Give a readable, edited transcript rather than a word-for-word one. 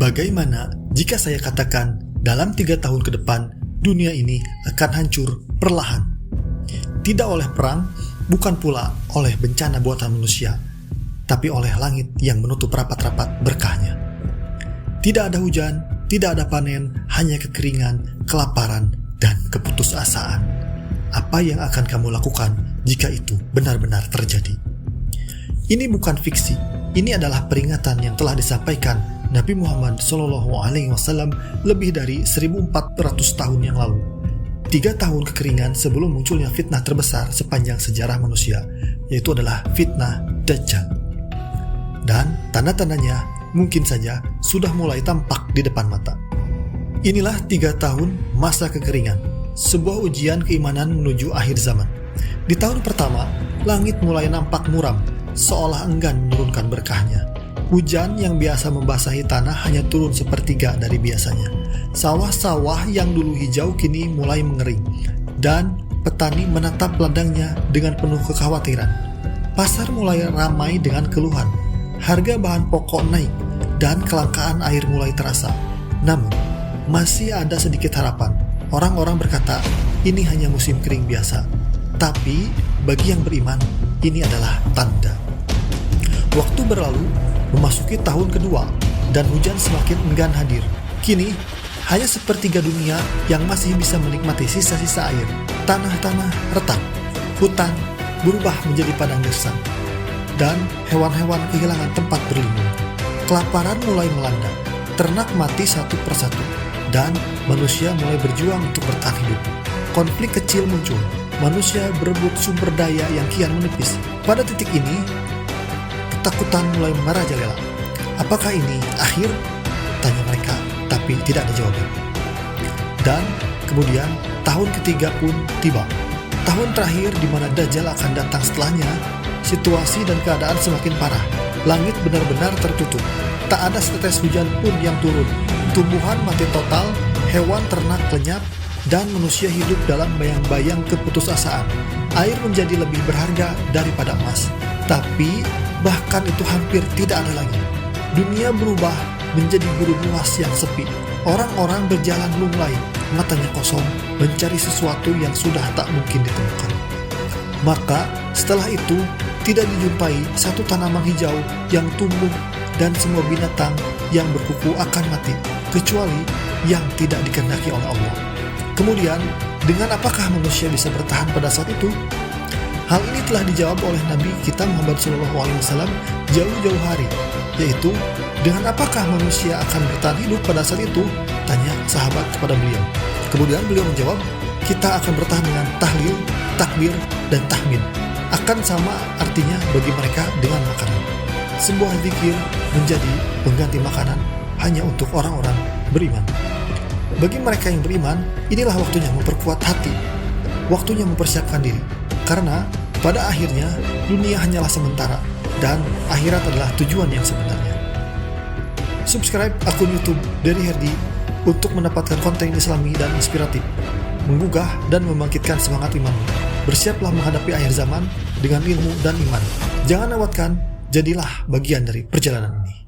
Bagaimana jika saya katakan dalam 3 tahun ke depan dunia ini akan hancur perlahan? Tidak oleh perang, bukan pula oleh bencana buatan manusia, tapi oleh langit yang menutup rapat-rapat berkahnya. Tidak ada hujan, tidak ada panen, hanya kekeringan, kelaparan, dan keputusasaan. Apa yang akan kamu lakukan jika itu benar-benar terjadi? Ini bukan fiksi, ini adalah peringatan yang telah disampaikan Nabi Muhammad SAW lebih dari 1400 tahun yang lalu. 3 tahun kekeringan sebelum munculnya fitnah terbesar sepanjang sejarah manusia, yaitu adalah fitnah Dajjal. Dan tanda-tandanya mungkin saja sudah mulai tampak di depan mata. Inilah 3 tahun masa kekeringan, sebuah ujian keimanan menuju akhir zaman. Di tahun pertama, langit mulai nampak muram, seolah enggan menurunkan berkahnya. Hujan yang biasa membasahi tanah hanya turun sepertiga dari biasanya. Sawah-sawah yang dulu hijau kini mulai mengering, dan petani menatap ladangnya dengan penuh kekhawatiran. Pasar mulai ramai dengan keluhan. Harga bahan pokok naik, dan kelangkaan air mulai terasa. Namun, masih ada sedikit harapan. Orang-orang berkata, ini hanya musim kering biasa. Tapi, bagi yang beriman, ini adalah tanda. Waktu berlalu, memasuki tahun kedua, dan hujan semakin enggan hadir. Kini, hanya sepertiga dunia yang masih bisa menikmati sisa-sisa air. Tanah-tanah retak, hutan berubah menjadi padang gersang, dan hewan-hewan kehilangan tempat berlindung. Kelaparan mulai melanda, ternak mati satu persatu, dan manusia mulai berjuang untuk bertahan hidup. Konflik kecil muncul, manusia berebut sumber daya yang kian menipis. Pada titik ini, ketakutan mulai merajalela. Apakah ini akhir? Tanya mereka, tapi tidak ada jawaban. Dan kemudian tahun ketiga pun tiba. Tahun terakhir di mana Dajjal akan datang setelahnya. Situasi dan keadaan semakin parah. Langit benar-benar tertutup. Tak ada setetes hujan pun yang turun. Tumbuhan mati total, hewan ternak lenyap, dan manusia hidup dalam bayang-bayang keputusasaan. Air menjadi lebih berharga daripada emas. Tapi bahkan itu hampir tidak ada lagi. Dunia berubah menjadi gurun luas yang sepi. Orang-orang berjalan lunglai, matanya kosong, mencari sesuatu yang sudah tak mungkin ditemukan. Maka setelah itu tidak dijumpai satu tanaman hijau yang tumbuh, dan semua binatang yang berkuku akan mati, kecuali yang tidak dikehendaki oleh Allah. Kemudian, dengan apakah manusia bisa bertahan pada saat itu? Hal ini telah dijawab oleh Nabi kita Muhammad SAW jauh-jauh hari, yaitu dengan apakah manusia akan bertahan hidup pada saat itu? Tanya sahabat kepada beliau. Kemudian beliau menjawab, kita akan bertahan dengan tahlil, takbir, dan tahmid. Akan sama artinya bagi mereka dengan makanan. Sebuah zikir menjadi pengganti makanan hanya untuk orang-orang beriman. Bagi mereka yang beriman, inilah waktunya memperkuat hati, waktunya mempersiapkan diri. Karena pada akhirnya dunia hanyalah sementara, dan akhirat adalah tujuan yang sebenarnya. Subscribe akun YouTube Dery Herdi untuk mendapatkan konten Islami dan inspiratif, menggugah dan membangkitkan semangat imanmu. Bersiaplah menghadapi akhir zaman dengan ilmu dan iman. Jangan lewatkan, jadilah bagian dari perjalanan ini.